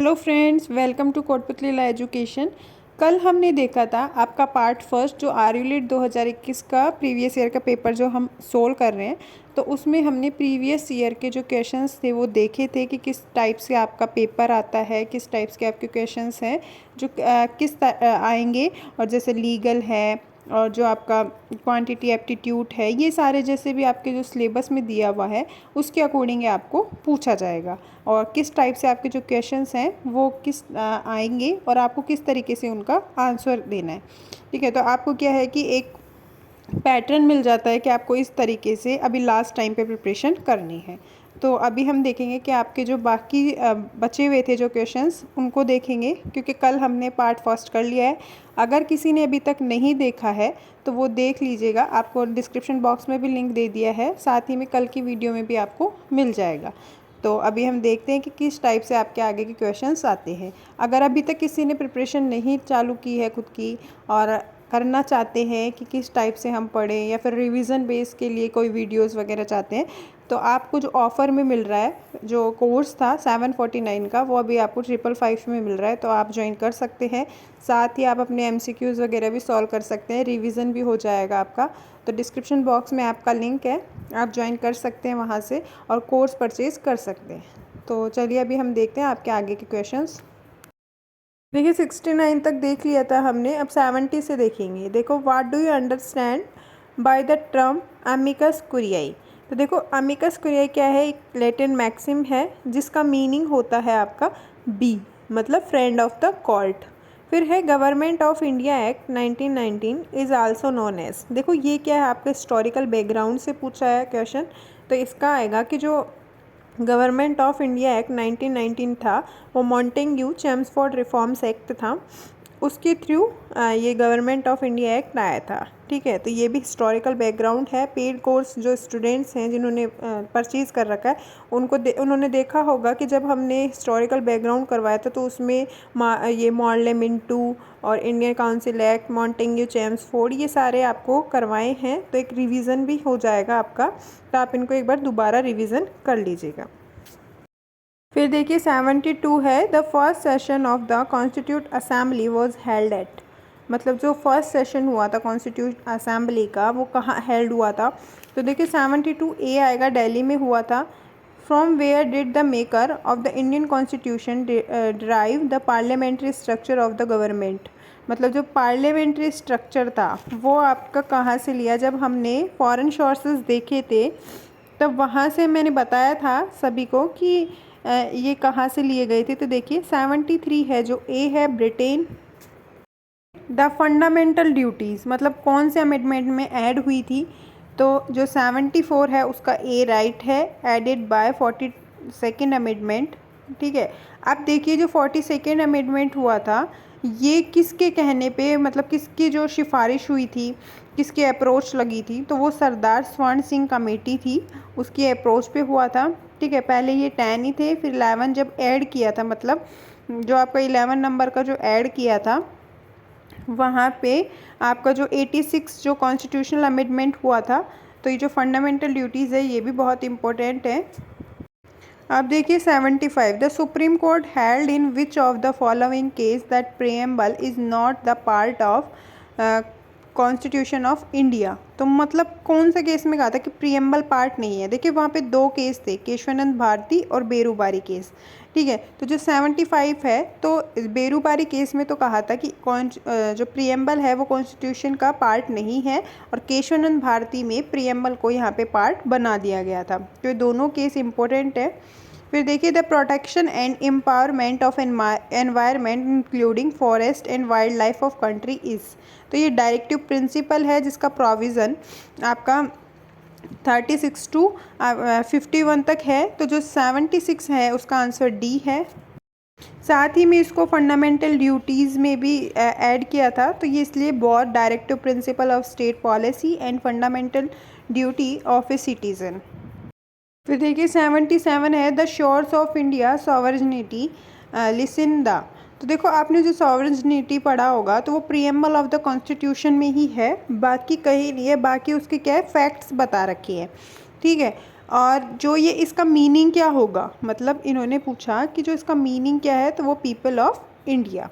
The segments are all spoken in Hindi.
Hello friends, welcome to Kotputli ला एजुकेशन। कल हमने देखा था आपका पार्ट फर्स्ट जो आर्यूलिट 2021 का प्रीवियस ईयर का पेपर जो हम सोल्व कर रहे हैं। तो उसमें हमने प्रीवियस ईयर के जो क्वेश्चंस थे वो देखे थे कि किस टाइप से आपका पेपर आता है, किस टाइप के आपके क्वेश्चंस हैं जो आएंगे। और जैसे लीगल है और जो आपका क्वांटिटी एप्टीट्यूड है, ये सारे जैसे भी आपके जो सिलेबस में दिया हुआ है उसके अकॉर्डिंग आपको पूछा जाएगा। और किस टाइप से आपके जो क्वेश्चंस हैं वो किस आएंगे और आपको किस तरीके से उनका आंसर देना है। ठीक है, तो आपको क्या है कि एक पैटर्न मिल जाता है कि आपको इस तरीके से अभी लास्ट टाइम पे प्रिपरेशन करनी है। तो अभी हम देखेंगे कि आपके जो बाकी बचे हुए थे जो क्वेश्चंस उनको देखेंगे, क्योंकि कल हमने पार्ट फर्स्ट कर लिया है। अगर किसी ने अभी तक नहीं देखा है तो वो देख लीजिएगा, आपको डिस्क्रिप्शन बॉक्स में भी लिंक दे दिया है, साथ ही में कल की वीडियो में भी आपको मिल जाएगा। तो अभी हम देखते हैं कि किस टाइप से आपके आगे के क्वेश्चंस आते हैं। अगर अभी तक किसी ने प्रिपरेशन नहीं चालू की है खुद की और करना चाहते हैं कि किस टाइप से हम पढ़ें या फिर रिवीजन बेस के लिए कोई वीडियोस वगैरह चाहते हैं, तो आपको जो ऑफ़र में मिल रहा है, जो कोर्स था 749 का, वो अभी आपको 555 में मिल रहा है, तो आप ज्वाइन कर सकते हैं। साथ ही आप अपने MCQs वगैरह भी सॉल्व कर सकते हैं, रिवीजन भी हो जाएगा आपका। तो डिस्क्रिप्शन बॉक्स में आपका लिंक है, आप ज्वाइन कर सकते हैं वहाँ से और कोर्स परचेज़ कर सकते हैं। तो चलिए अभी हम देखते हैं आपके आगे के क्वेश्चंस। देखिए 69 तक देख लिया था हमने, अब 70 से देखेंगे। देखो, what do you understand by the term amicus curiae. तो देखो, अमिकस कुरियाई क्या है, एक लैटिन मैक्सिम है जिसका मीनिंग होता है आपका बी, मतलब फ्रेंड ऑफ द कोर्ट। फिर है government of India act 1919 is also known as. देखो ये क्या है, आपके हिस्टोरिकल बैकग्राउंड से पूछा है क्वेश्चन। तो इसका आएगा कि जो गवर्नमेंट ऑफ इंडिया एक्ट 1919 था वो मॉन्टेग्यू चेम्सफोर्ड रिफॉर्म्स एक्ट था, उसके थ्रू ये गवर्नमेंट ऑफ इंडिया एक्ट आया था। ठीक है, तो ये भी हिस्टोरिकल बैकग्राउंड है। पेड कोर्स जो स्टूडेंट्स हैं जिन्होंने परचेज़ कर रखा है उन्होंने देखा होगा कि जब हमने हिस्टोरिकल बैकग्राउंड करवाया था तो उसमें ये मॉर्ले मिंटू और Indian council act, Montagu Chelmsford, ये सारे आपको करवाए हैं। तो एक रिवीजन भी हो जाएगा आपका, तो आप इनको एक बार दोबारा रिवीजन कर लीजिएगा। फिर देखिए 72 है, the first session of the constitute assembly was held at. मतलब जो फर्स्ट सेशन हुआ था कॉन्स्टिट्यूट असेंबली का वो कहाँ हेल्ड हुआ था। तो देखिए 72 ए आएगा, दिल्ली में हुआ था। From where did the maker of the Indian constitution derive the parliamentary structure of the government. मतलब जो पार्लियामेंट्री स्ट्रक्चर था वो आपका कहाँ से लिया। जब हमने फॉरेन सोर्सेज देखे थे तब वहाँ से मैंने बताया था सभी को कि ये कहाँ से लिए गए थे। तो देखिए 73 है, जो ए है ब्रिटेन। द फंडामेंटल ड्यूटीज़ मतलब कौन से अमेंडमेंट में ऐड हुई थी, तो जो 74 है उसका ए राइट है, एडेड बाय 42nd अमेंडमेंट। ठीक है, अब देखिए जो 42nd अमेंडमेंट हुआ था ये किसके कहने पे, मतलब किसकी जो सिफारिश हुई थी, किसकी अप्रोच लगी थी, तो वो सरदार स्वर्ण सिंह कमेटी थी, उसकी अप्रोच पे हुआ था। ठीक है, पहले ये 10 ही थे, फिर 11 जब ऐड किया था, मतलब जो आपका 11 नंबर का जो ऐड किया था वहाँ पे आपका जो 86 जो कॉन्स्टिट्यूशनल अमेंडमेंट हुआ था। तो ये जो फंडामेंटल ड्यूटीज़ है ये भी बहुत इंपॉर्टेंट है। अब देखिए 75, the supreme court held in which of the following case that preamble is not the part of constitution of India. तो मतलब कौन सा केस में कहा था कि प्रियम्बल पार्ट नहीं है। देखिए वहाँ पे दो केस थे, केशवानंद भारती और बेरूबारी केस। ठीक है, तो जो 75 है तो बेरूबारी केस में तो कहा था कि जो प्रियम्बल है वो कॉन्स्टिट्यूशन का पार्ट नहीं है, और केशवानंद भारती में प्रियम्बल को यहाँ पे पार्ट बना दिया गया था। तो ये दोनों केस इंपॉर्टेंट है। फिर देखिए the protection and empowerment of environment including forest and wild life of country is. तो ये डायरेक्टिव प्रिंसिपल है जिसका प्रोविज़न आपका 36 to 51 तक है। तो जो 76 है उसका आंसर डी है। साथ ही में इसको फंडामेंटल ड्यूटीज़ में भी ऐड किया था, तो ये इसलिए बहुत directive principle of state policy and fundamental duty of A citizen. फिर देखिए 77 है, the shores of India sovereignty listen the. तो देखो आपने जो सॉवरेनिटी पढ़ा होगा तो वो प्रीएम्बल ऑफ द कॉन्स्टिट्यूशन में ही है, बाकी कहीं नहीं है, बाकी उसके क्या है फैक्ट्स बता रखे हैं। ठीक है, और जो ये इसका मीनिंग क्या होगा, मतलब इन्होंने पूछा कि जो इसका मीनिंग क्या है, तो वो पीपल ऑफ इंडिया।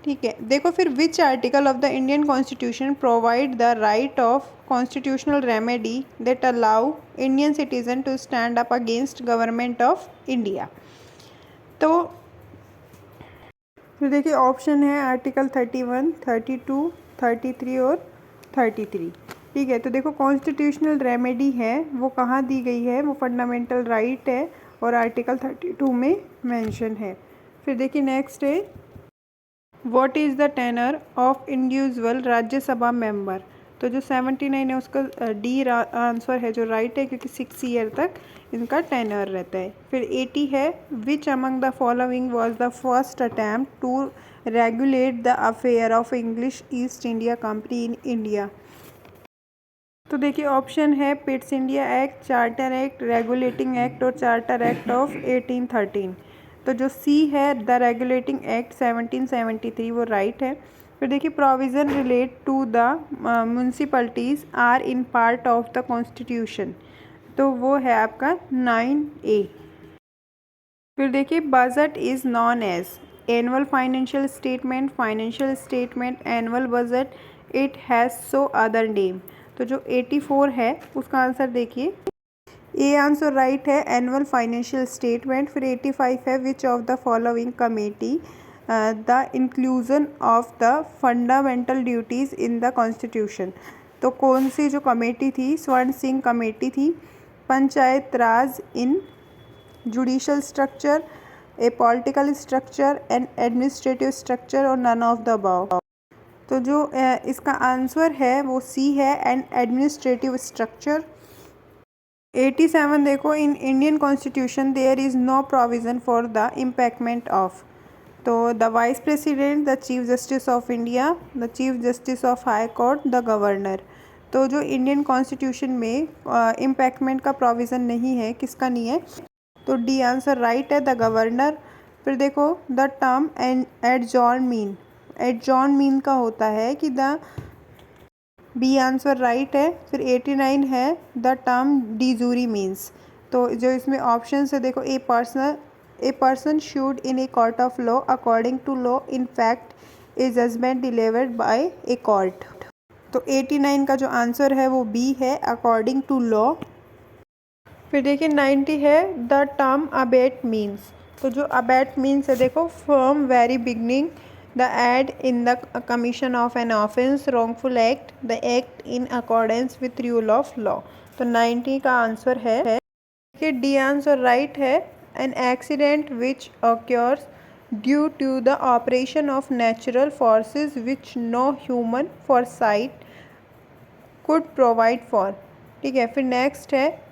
ठीक है, देखो फिर which article of the Indian constitution provide the right of constitutional remedy that allow Indian citizen to stand up against government of India. तो फिर देखिए ऑप्शन है आर्टिकल 31, 32, 33 और 33। ठीक है, तो देखो कॉन्स्टिट्यूशनल रेमेडी है वो कहाँ दी गई है, वो फंडामेंटल राइट है और आर्टिकल 32 में मेंशन है। फिर देखिए नेक्स्ट है what is the tenor of individual Rajya Sabha member. तो जो 79 है उसका डी आंसर है जो राइट है, क्योंकि 6 ईयर तक इनका टेनर रहता है। फिर 80 है which among the following was the first attempt to regulate the affair of English East India Company in India. तो देखिए ऑप्शन है Pitt's India act, charter act, regulating act और चार्टर एक्ट ऑफ 1813। तो जो सी है द रेगुलेटिंग एक्ट 1773 वो राइट है। फिर देखिए provision relate to the municipalities are in part of the constitution, तो वो है आपका 9A। फिर देखिए budget is known as annual financial statement, annual budget, it has so other name. तो जो 84 है उसका आंसर देखिए, ए आंसर राइट है एनुअल फाइनेंशियल स्टेटमेंट। फिर 85 है which of the following committee the inclusion of the fundamental duties in the constitution. तो कौन सी जो कमेटी थी, स्वर्ण सिंह कमेटी थी। Panchayat raj in judicial structure, a political structure, an administrative structure और नन ऑफ द अबव। तो जो इसका आंसर है वो सी है एन एडमिनिस्ट्रेटिव स्ट्रक्चर। 87 देखो in Indian constitution there is no provision for the impeachment of. तो the vice president, the chief justice of India, the chief justice of high court, the governor. तो जो इंडियन कॉन्स्टिट्यूशन में इम्पैक्टमेंट का प्रोविज़न नहीं है, किसका नहीं है, तो डी आंसर राइट है द गवर्नर। फिर देखो द टर्म एडजॉर्न मीन का होता है कि द बी आंसर राइट है। फिर 89 है the term de jure means. तो जो इसमें ऑप्शन है देखो a person should in a court of law according to law in fact a judgement delivered by a court. तो 89 का जो आंसर है वो बी है अकॉर्डिंग टू लॉ। फिर देखिए 90 है द टर्म अबेट मीन्स। तो जो अबेट मीन्स है देखो from very beginning, the aid in the commission of an offence, wrongful act, the act in accordance with rule of law. तो 90 का आंसर है देखिए डी आंसर राइट है an accident which occurs due to the operation of natural forces which no human foresight could provide for. ठीक है, फिर नेक्स्ट है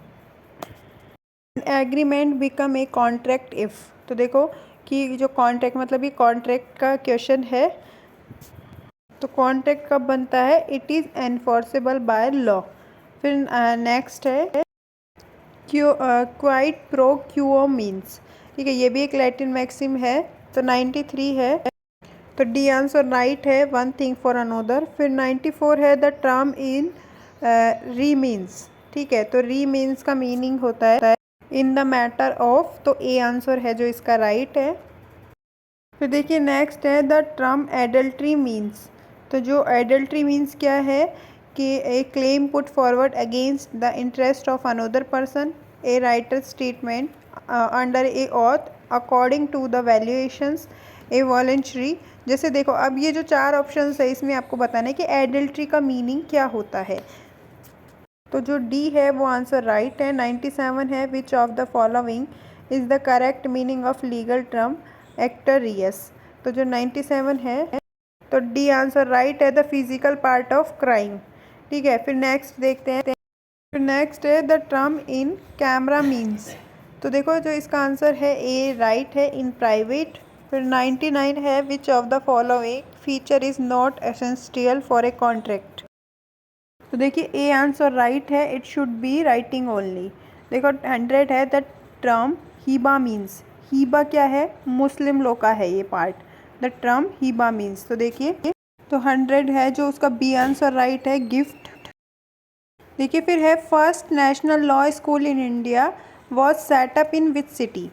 agreement become a contract if. तो देखो कि जो कॉन्ट्रैक्ट मतलब ये कॉन्ट्रैक्ट का क्वेश्चन है, तो कॉन्ट्रैक्ट कब बनता है, it is enforceable by law. फिर नेक्स्ट है क्वाइट प्रो क्यूओ मीन्स। ठीक है, ये भी एक लैटिन मैक्सिम है। तो 93 है, तो डी आंसर राइट है वन थिंग फॉर अनोदर। फिर 94 है द टर्म इन री मीन्स। ठीक है, तो री मीन्स का मीनिंग होता है इन द मैटर ऑफ। तो ए आंसर है जो इसका राइट है। फिर देखिए नेक्स्ट है द टर्म एडल्ट्री मीन्स। तो जो एडल्ट्री मीन्स क्या है कि a claim put forward against the interest of another person, a writer statement under a oath according to the valuations, a voluntary. जैसे देखो अब ये जो 4 ऑप्शंस है इसमें आपको बताना है कि एडल्ट्री का मीनिंग क्या होता है। तो जो डी है वो आंसर राइट है। 97 है which of the following is the correct meaning of legal term actus reus. तो जो 97 है, तो डी आंसर राइट है the physical part of crime. ठीक है, फिर नेक्स्ट देखते हैं। फिर नेक्स्ट है the term in camera means. तो देखो जो इसका आंसर है ए राइट है इन प्राइवेट। फिर 99 है which of the following feature is not essential for a contract. तो देखिए ए आंसर राइट है it should be writing only. देखो 100 है the term Heba means. Heba क्या है, मुस्लिम लोग का है ये part, the term Heba means. तो देखिए तो 100 है जो उसका बी आंसर राइट है गिफ्ट। देखिए फिर है first national law school in India was setup in which city.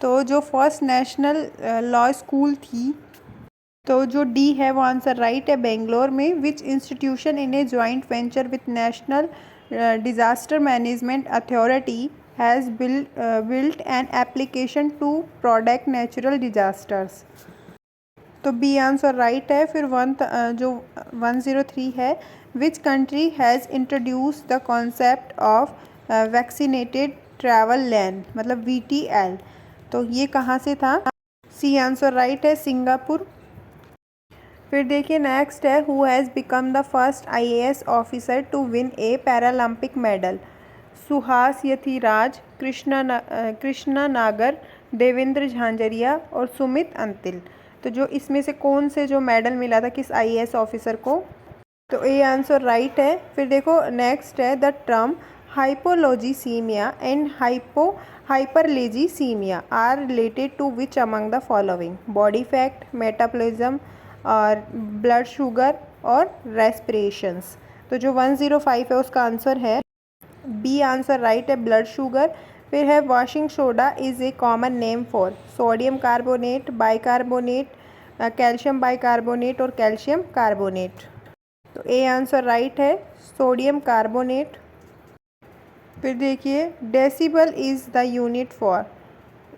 तो जो फर्स्ट नेशनल लॉ स्कूल थी, तो जो डी है वो आंसर राइट है, बेंगलोर में। Which institution in a joint venture with national disaster management authority has built an application to protect natural disasters. तो बी आंसर राइट है। फिर जो 103 है, which country has introduce the concept of vaccinated travel lane, मतलब VTL। तो ये कहाँ से था? सी आंसर राइट है, सिंगापुर। फिर देखिए नेक्स्ट है, who has become the first IAS officer to win a paralympic medal. Suhas Yathiraj, Krishna नागर, देवेंद्र झांझरिया और सुमित अंतिल। तो जो इसमें से कौन से जो मेडल मिला था किस IAS ऑफिसर को? तो ए आंसर राइट है। फिर देखो नेक्स्ट है, the term hypoglycemia and hyperglycemia are related to which among the following? Body fat, metabolism और ब्लड शुगर और रेस्पिरेशंस। तो जो 105 है उसका आंसर है बी आंसर राइट है, ब्लड शुगर। फिर है washing soda is a common name for sodium carbonate, bicarbonate, calcium bicarbonate और कैल्शियम कार्बोनेट। तो ए आंसर राइट है, सोडियम कार्बोनेट। फिर देखिए decibel is the unit for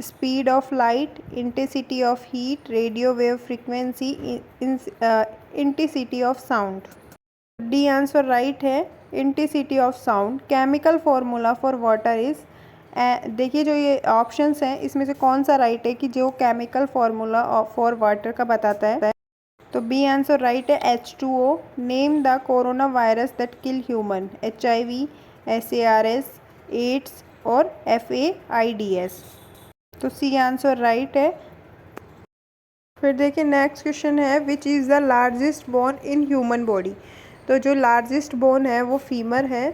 speed of light, intensity of heat, radio wave frequency, intensity of sound. D answer right है, intensity of sound. Chemical formula for water is, देखिए जो ये ऑप्शंस हैं इसमें से कौन सा राइट है कि जो केमिकल फार्मूला फॉर वाटर का बताता है? तो बी आंसर राइट है, H2O। Name the corona virus that kill human, HIV, SARS, AIDS और FAIDS। तो सी आंसर राइट है। फिर देखिए नेक्स्ट क्वेश्चन है, विच is the largest bone in human body. तो जो लार्जेस्ट बोन है वो फीमर है।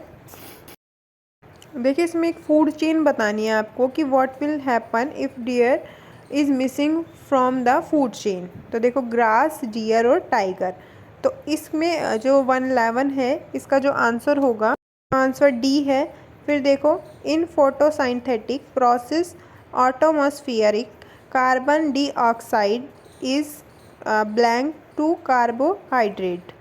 देखिए इसमें एक फूड चेन बतानी है आपको कि what will happen if deer is missing from the food chain. तो देखो ग्रास, डियर और टाइगर। तो इसमें जो 111 है इसका जो आंसर होगा, आंसर डी है। फिर देखो in photosynthetic process atmospheric carbon dioxide is blank to carbohydrate.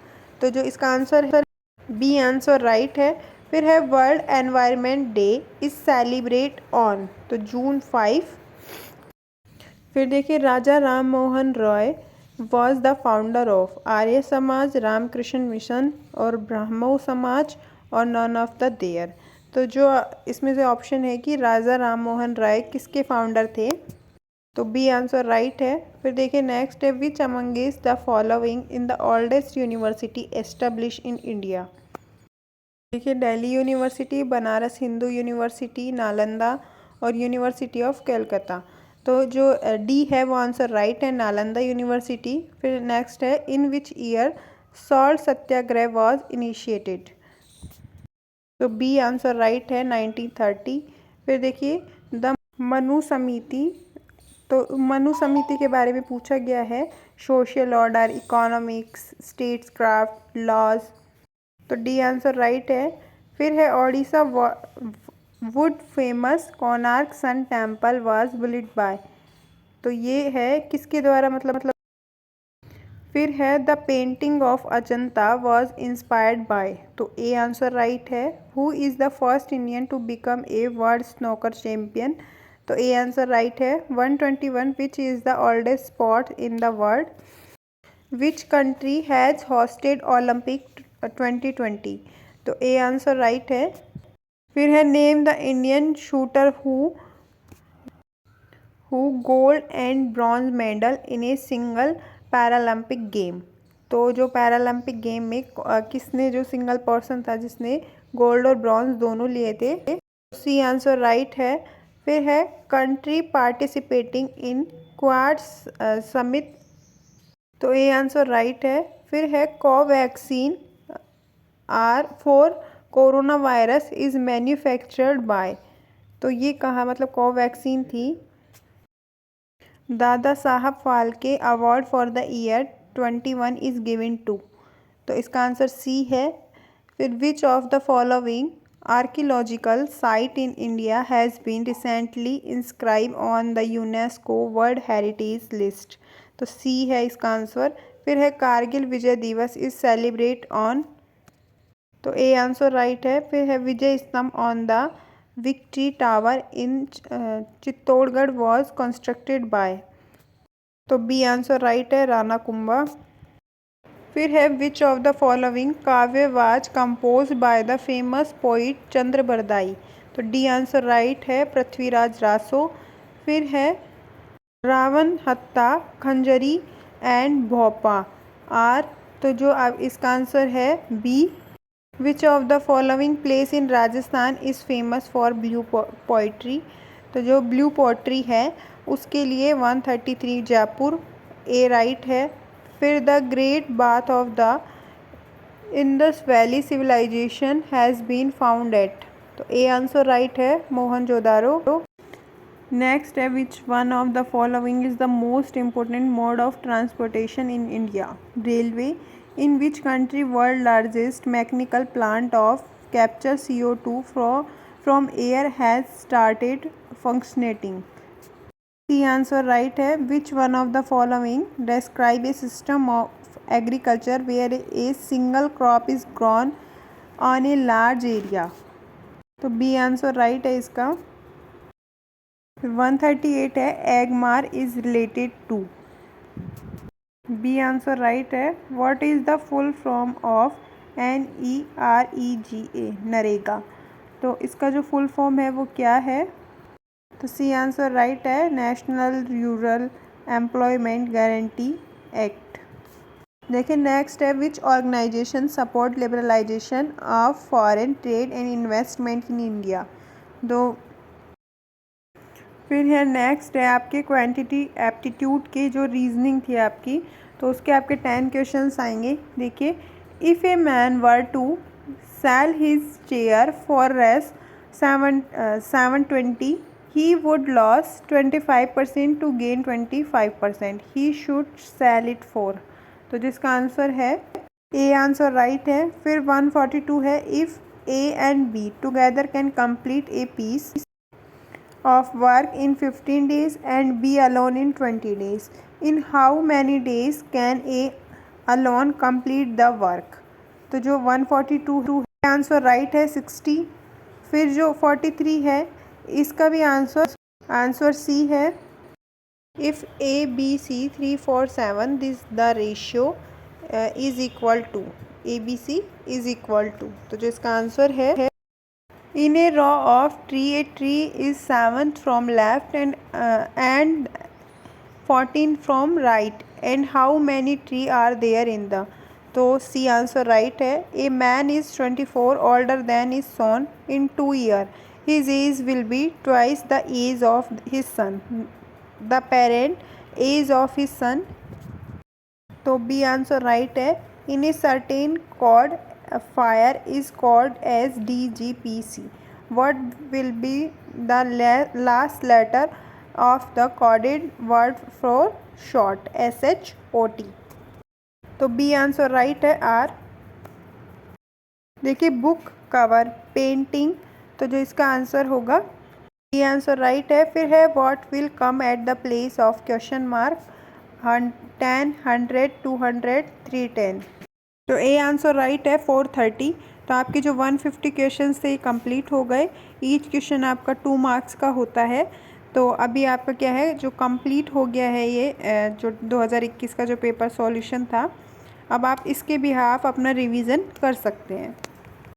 तो जो इसका आंसर है बी आंसर राइट है। फिर है world environment day is celebrate on, तो जून 5। फिर देखिए Raja Ram Mohan Roy was the founder of Arya Samaj, Ramakrishna mission और ब्राह्मो समाज और नॉन ऑफ द देयर। तो जो इसमें से ऑप्शन है कि राजा राम मोहन राय किसके फाउंडर थे? तो बी आंसर राइट है। फिर देखिए नेक्स्ट है, which among is the following in the oldest university establish in India. देखिए दिल्ली यूनिवर्सिटी, बनारस हिंदू यूनिवर्सिटी, नालंदा और यूनिवर्सिटी ऑफ कलकत्ता। तो जो डी है वो आंसर राइट है, नालंदा यूनिवर्सिटी। फिर नेक्स्ट है, in which year salt satyagraha was initiated. तो बी आंसर राइट है, 1930। फिर देखिए द मनु समिति। तो मनु समिति के बारे में पूछा गया है, social order, economics, states craft, laws. तो डी आंसर राइट है। फिर है Odisha world famous Konark sun temple was built by. तो ये है किसके द्वारा, मतलब फिर है the painting of Ajanta was inspired by. तो ए आंसर राइट है। Who is the first Indian to become a world snooker champion. तो ए आंसर राइट है। 121 which is the oldest sport in the world. Which country has hosted Olympic 2020। तो ए आंसर राइट है। फिर है name the Indian shooter who gold and bronze medal in a single Paralympic game. तो जो पैरालंपिक गेम में किसने, जो सिंगल पर्सन था जिसने गोल्ड और ब्रॉन्ज दोनों लिए थे। सी आंसर राइट है। फिर है country participating in Quad summit. तो ए आंसर राइट है। फिर है Covaxin are for corona virus is manufactured by. तो ये कहा, मतलब कोवैक्सीन थी। Dada Saheb Phalke award for the year 21 is given to. तो इसका आंसर सी है। फिर which of the following archaeological site in India has been recently inscribed on the UNESCO World Heritage List? तो सी है इसका आंसर। फिर है कारगिल विजय दिवस इज सेलिब्रेट ऑन, तो ए आंसर राइट है। फिर है Vijay Stambh on the victory tower in Chittorgarh was constructed by, तो बी आंसर राइट है, राणा कुंभा। फिर है which of the following kavya was compose by the famous poet Chand Bardai, तो डी आंसर राइट है, पृथ्वीराज रासो। फिर है रावण हत्ता खंजरी एंड भोपा आर, तो जो अब इसका आंसर है B. Which of the following place in Rajasthan is famous for blue poetry, तो जो ब्लू पोइट्री है उसके लिए 133 जयपुर, ए राइट है। फिर the great bath of the Indus valley civilization has been found at, तो ए आंसर राइट है, मोहनजोदारो। नेक्स्ट है which one of the following is the most important mode of transportation in India, railway. In which country world largest mechanical plant of capture CO2 from air has started functioning, C answer right है। Which one of the following describe a system of agriculture where a single crop is grown on a large area, तो बी आंसर राइट है इसका। 138 है Agmark is related to, B answer right है। What is the full form of NEREGA, NREGA, तो इसका जो फुल फॉर्म है वो क्या है, तो सी आंसर राइट है, national rural employment guarantee act. देखिए नेक्स्ट है which organization support liberalization of foreign trade and investment in India, दो। फिर है नेक्स्ट है आपके क्वांटिटी एप्टीट्यूड की जो रीजनिंग थी आपकी, तो उसके आपके 10 क्वेश्चंस आएंगे। देखिए, if a man were to sell his chair for rupees 720 he would lose 25% to gain 25%, he should sell it for, तो जिसका आंसर है ए आंसर राइट है। फिर 142 है if A and B together can complete a piece of work in 15 days and B alone in 20 days, in how many days can A alone complete the work, तो जो 142 है आंसर राइट है 60। फिर जो 43 है इसका भी आंसर सी है। If ABC 3 4 7 this the ratio is equal to, ABC is equal to, तो जो इसका आंसर है in a row of tree a tree is 7th from left end 14 from right end how many tree are there in the, तो सी आंसर राइट है। A man is 24 older than is son in 2 years, his age will be twice the age of his son, the parent age of his son, तो बी आंसर राइट है। In a certain code fire is called as DGPC, what will be the last letter of the coded word for short, SHOT, तो बी आंसर राइट है, आर। देखिए बुक कवर पेंटिंग, तो जो इसका आंसर होगा ये आंसर राइट है। फिर है what will come at the place of question mark, 10 100 200 310, तो ए आंसर राइट है 430। तो आपके जो 150 क्वेश्चन थे कंप्लीट हो गए। ईच क्वेश्चन आपका 2 मार्क्स का होता है। तो अभी आपका क्या है जो कंप्लीट हो गया है ये जो 2021 का जो पेपर सॉल्यूशन था, अब आप इसके बिहाफ अपना रिवीजन कर सकते हैं।